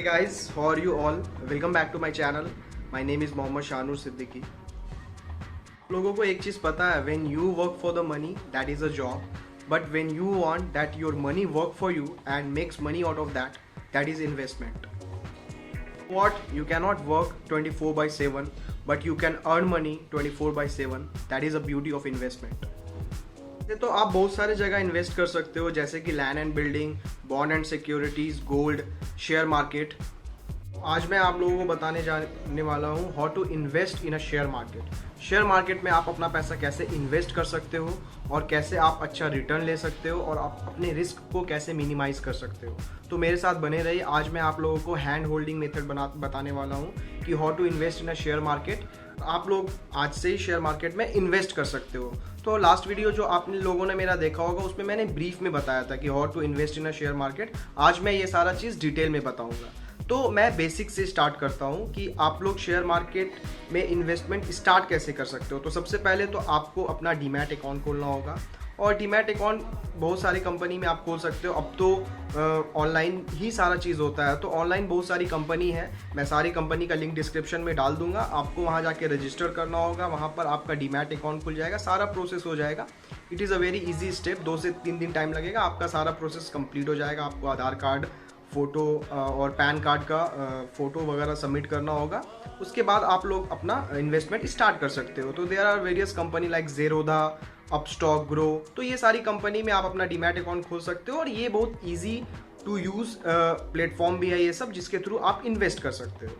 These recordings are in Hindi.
guys, how are you all? Welcome back to my channel. My name is Mohammad Shanur Siddiqui. लोगों को एक चीज़ पता है, when you work for the money, that is a job. But when you want that your money work for you and makes money out of that, that is investment. What? You cannot work 24/7, but you can earn money 24/7. That is a beauty of investment. तो आप बहुत सारे जगह इन्वेस्ट कर सकते हो, जैसे कि land and building, bond and securities, gold, share market. आज मैं आप लोगों को बताने जाने वाला हूँ how to invest in a share market. Share market में आप अपना पैसा कैसे इन्वेस्ट कर सकते हो और कैसे आप अच्छा रिटर्न ले सकते हो और आप अपने रिस्क को कैसे मिनिमाइज कर सकते हो। तो मेरे साथ बने रहिए। आज मैं आप लोगों को हैंड होल्डिंग मेथड बताने वाला हूँ कि how to invest in a share market. आप लोग आज से ही शेयर मार्केट में इन्वेस्ट कर सकते हो। तो लास्ट वीडियो जो आप लोगों ने मेरा देखा होगा उसमें मैंने ब्रीफ में बताया था कि how to invest in a share market. आज मैं ये सारा चीज़ डिटेल में बताऊंगा। तो मैं बेसिक से स्टार्ट करता हूँ कि आप लोग शेयर मार्केट में इन्वेस्टमेंट स्टार्ट कैसे कर सकते हो। तो सबसे पहले तो आपको अपना डीमैट अकाउंट खोलना होगा और डीमैट अकाउंट बहुत सारी कंपनी में आप खोल सकते हो। अब तो ऑनलाइन ही सारा चीज़ होता है, तो ऑनलाइन बहुत सारी कंपनी है। मैं सारी कंपनी का लिंक डिस्क्रिप्शन में डाल दूंगा। आपको वहाँ जाके रजिस्टर करना होगा, वहाँ पर आपका डीमैट अकाउंट खुल जाएगा, सारा प्रोसेस हो जाएगा। It is a very easy step. 2 से 3 दिन टाइम लगेगा, आपका सारा प्रोसेस कंप्लीट हो जाएगा। आपको आधार कार्ड, फ़ोटो और पैन कार्ड का फ़ोटो वगैरह सबमिट करना होगा। उसके बाद आप लोग अपना इन्वेस्टमेंट स्टार्ट कर सकते हो। तो there are various company like Zerodha, Upstox, Groww. तो ये सारी कंपनी में आप अपना डीमैट अकाउंट खोल सकते हो और ये बहुत ईजी टू यूज़ प्लेटफॉर्म भी है ये सब, जिसके थ्रू आप इन्वेस्ट कर सकते हो।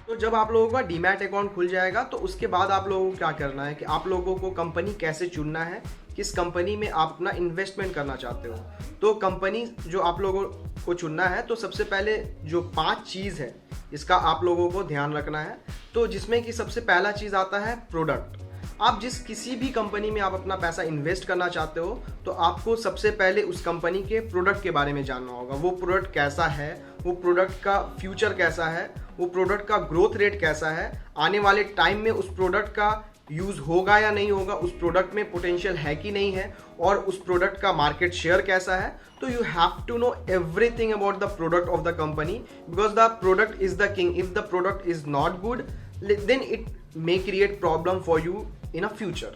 तो जब आप लोगों का डीमैट अकाउंट खुल जाएगा तो उसके बाद आप लोगों को क्या करना है कि आप लोगों को कंपनी कैसे चुनना है, किस कंपनी में आप अपना इन्वेस्टमेंट करना चाहते हो। तो कंपनी जो आप लोगों को चुनना है, तो सबसे पहले जो 5 चीज़ है इसका आप लोगों को ध्यान रखना है। तो जिसमें कि सबसे पहला चीज़ आता है प्रोडक्ट। आप जिस किसी भी कंपनी में आप अपना पैसा इन्वेस्ट करना चाहते हो तो आपको सबसे पहले उस कंपनी के प्रोडक्ट के बारे में जानना होगा। वो प्रोडक्ट कैसा है, वो प्रोडक्ट का फ्यूचर कैसा है, वो प्रोडक्ट का ग्रोथ रेट कैसा है, आने वाले टाइम में उस प्रोडक्ट का यूज़ होगा या नहीं होगा, उस प्रोडक्ट में पोटेंशियल है कि नहीं है, और उस प्रोडक्ट का मार्केट शेयर कैसा है। तो you have to know everything about the product of the company, because the product is the king. If the product is not good, then it may create problem for you in a future.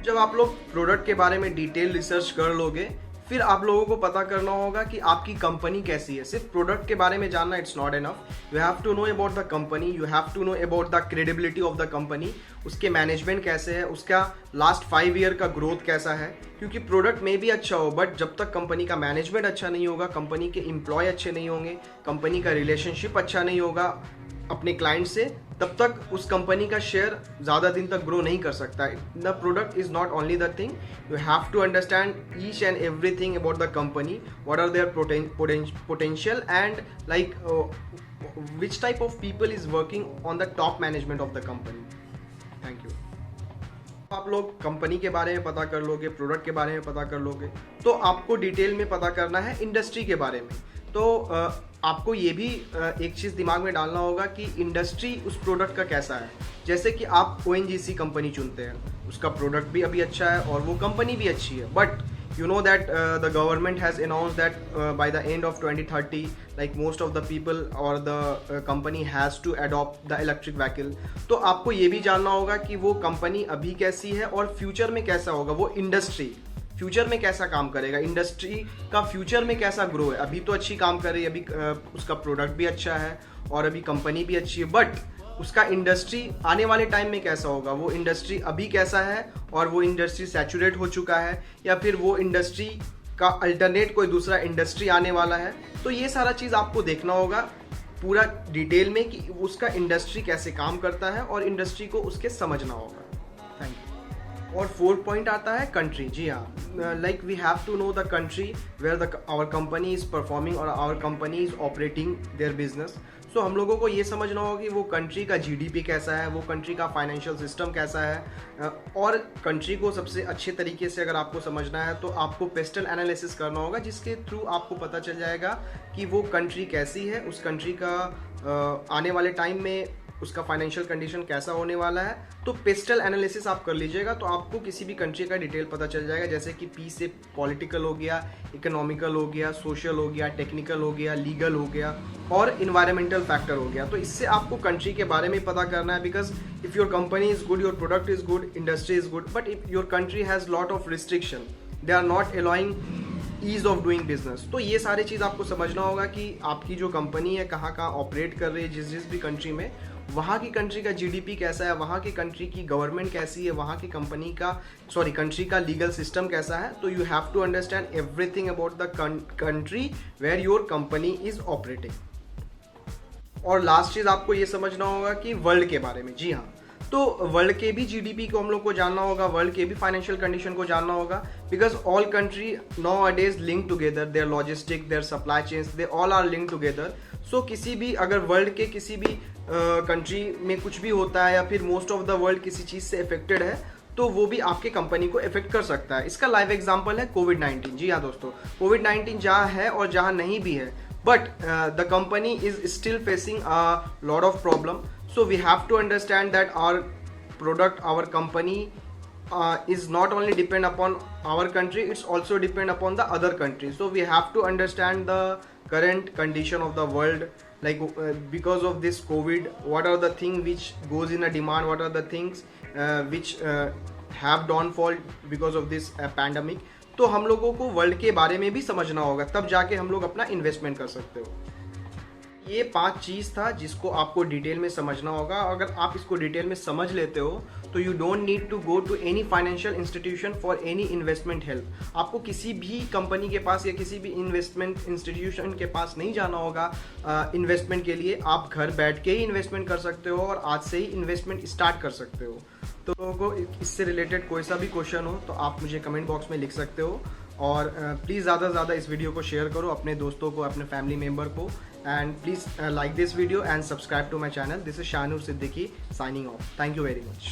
जब आप लोग प्रोडक्ट के बारे में डिटेल रिसर्च कर लोगे, फिर आप लोगों को पता करना होगा कि आपकी कंपनी कैसी है। सिर्फ प्रोडक्ट के बारे में जानना it's not enough. You have to know about the company, you have to know about the credibility of the company. उसके मैनेजमेंट कैसे है, उसका लास्ट 5 ईयर का ग्रोथ कैसा है। क्योंकि प्रोडक्ट में भी अच्छा हो, बट जब तक कंपनी का मैनेजमेंट अच्छा नहीं होगा, कंपनी के एम्प्लॉय अच्छे नहीं होंगे, कंपनी का रिलेशनशिप अच्छा नहीं होगा अपने क्लाइंट से, तब तक उस कंपनी का शेयर ज़्यादा दिन तक ग्रो नहीं कर सकता है। The product is not only the thing, you have to understand each and everything about the company, what are their potential and like which type of people is working on the top management of the company. Thank you. आप लोग कंपनी के बारे में पता कर लोगे, प्रोडक्ट के बारे में पता कर लोगे, तो आपको डिटेल में पता करना है इंडस्ट्री के बारे में। तो आपको ये भी एक चीज़ दिमाग में डालना होगा कि इंडस्ट्री उस प्रोडक्ट का कैसा है। जैसे कि आप ONGC कंपनी चुनते हैं, उसका प्रोडक्ट भी अभी अच्छा है और वो कंपनी भी अच्छी है, but you know that the government has announced that by the end of 2030 like most of the people or the company has to adopt the electric vehicle। तो आपको ये भी जानना होगा कि वो कंपनी अभी कैसी है और फ्यूचर में कैसा होगा। वो इंडस्ट्री फ्यूचर में कैसा काम करेगा, इंडस्ट्री का फ्यूचर में कैसा ग्रो है। अभी तो अच्छी काम कर रही है, अभी उसका प्रोडक्ट भी अच्छा है और अभी कंपनी भी अच्छी है, बट उसका इंडस्ट्री आने वाले टाइम में कैसा होगा, वो इंडस्ट्री अभी कैसा है और वो इंडस्ट्री सैचुरेट हो चुका है या फिर वो इंडस्ट्री का अल्टरनेट कोई दूसरा इंडस्ट्री आने वाला है। तो ये सारा चीज़ आपको देखना होगा पूरा डिटेल में कि उसका इंडस्ट्री कैसे काम करता है और इंडस्ट्री को उसके समझना होगा। Thank you. और 4th पॉइंट आता है कंट्री। जी हाँ, like we have to know the country where our company is performing और our company is operating their business. So हम लोगों को ये समझना होगा कि वो कंट्री का GDP कैसा है, वो कंट्री का फाइनेंशियल सिस्टम कैसा है। और कंट्री को सबसे अच्छे तरीके से अगर आपको समझना है तो आपको पेस्टल एनालिसिस करना होगा, जिसके थ्रू आपको पता चल जाएगा कि वो कंट्री कैसी है, उस कंट्री का आने वाले टाइम में उसका फाइनेंशियल कंडीशन कैसा होने वाला है, तो पेस्टल एनालिसिस आप कर लीजिएगा तो आपको किसी भी कंट्री का डिटेल पता चल जाएगा। जैसे कि पी से पॉलिटिकल हो गया, इकोनॉमिकल हो गया, सोशल हो गया, टेक्निकल हो गया, लीगल हो गया और इन्वायरमेंटल फैक्टर हो गया। तो इससे आपको कंट्री के बारे में पता करना है, because if your company is good, your product is good, industry is good, but if your country has lot of restriction, they are not allowing ease of doing business. तो ये सारी चीज़ आपको समझना होगा कि आपकी जो कंपनी है कहाँ कहाँ ऑपरेट कर रही है, जिस भी कंट्री में, वहाँ की कंट्री का जीडीपी कैसा है, वहाँ की कंट्री की गवर्नमेंट कैसी है, वहाँ की कंट्री का लीगल सिस्टम कैसा है। तो you have to understand everything about the country where your company is operating. और लास्ट चीज़ आपको ये समझना होगा कि वर्ल्ड के बारे में। जी हाँ, तो वर्ल्ड के भी जीडीपी को हम लोग को जानना होगा, वर्ल्ड के भी फाइनेंशियल कंडीशन को जानना होगा, because all country nowadays link together, there logistic, there supply chains, they all are link together. So किसी भी अगर वर्ल्ड के किसी भी कंट्री में कुछ भी होता है या फिर मोस्ट ऑफ द वर्ल्ड किसी चीज़ से अफेक्टेड है, तो वो भी आपके कंपनी को इफेक्ट कर सकता है। इसका लाइव एग्जांपल है कोविड-19। जी हाँ दोस्तों, कोविड-19 जहाँ है और जहाँ नहीं भी है, but the company is still facing a lot of problem. So we have to understand that our product, our company is not only depend upon our country, it's also depend upon the other countries. So we have to understand the current condition of the world, like because of this COVID, what are the things which goes in a demand, what are the things which have downfall because of this pandemic. तो हम लोगों को वर्ल्ड के बारे में भी समझना होगा, तब जाके हम लोग अपना इन्वेस्टमेंट कर सकते हो। ये 5 चीज़ था जिसको आपको डिटेल में समझना होगा। अगर आप इसको डिटेल में समझ लेते हो तो you don't need to go to any financial institution for any investment help. आपको किसी भी कंपनी के पास या किसी भी इन्वेस्टमेंट इंस्टीट्यूशन के पास नहीं जाना होगा इन्वेस्टमेंट के लिए। आप घर बैठ के ही इन्वेस्टमेंट कर सकते हो और आज से ही इन्वेस्टमेंट स्टार्ट कर सकते हो। तो लोगों को इससे रिलेटेड कोई सा भी क्वेश्चन हो तो आप मुझे कमेंट बॉक्स में लिख सकते हो। और प्लीज़ ज़्यादा से ज़्यादा इस वीडियो को शेयर करो अपने दोस्तों को, अपने फैमिली मेम्बर को। And please like this video and subscribe to my channel. This is Shanur Siddiqui signing off. Thank you very much.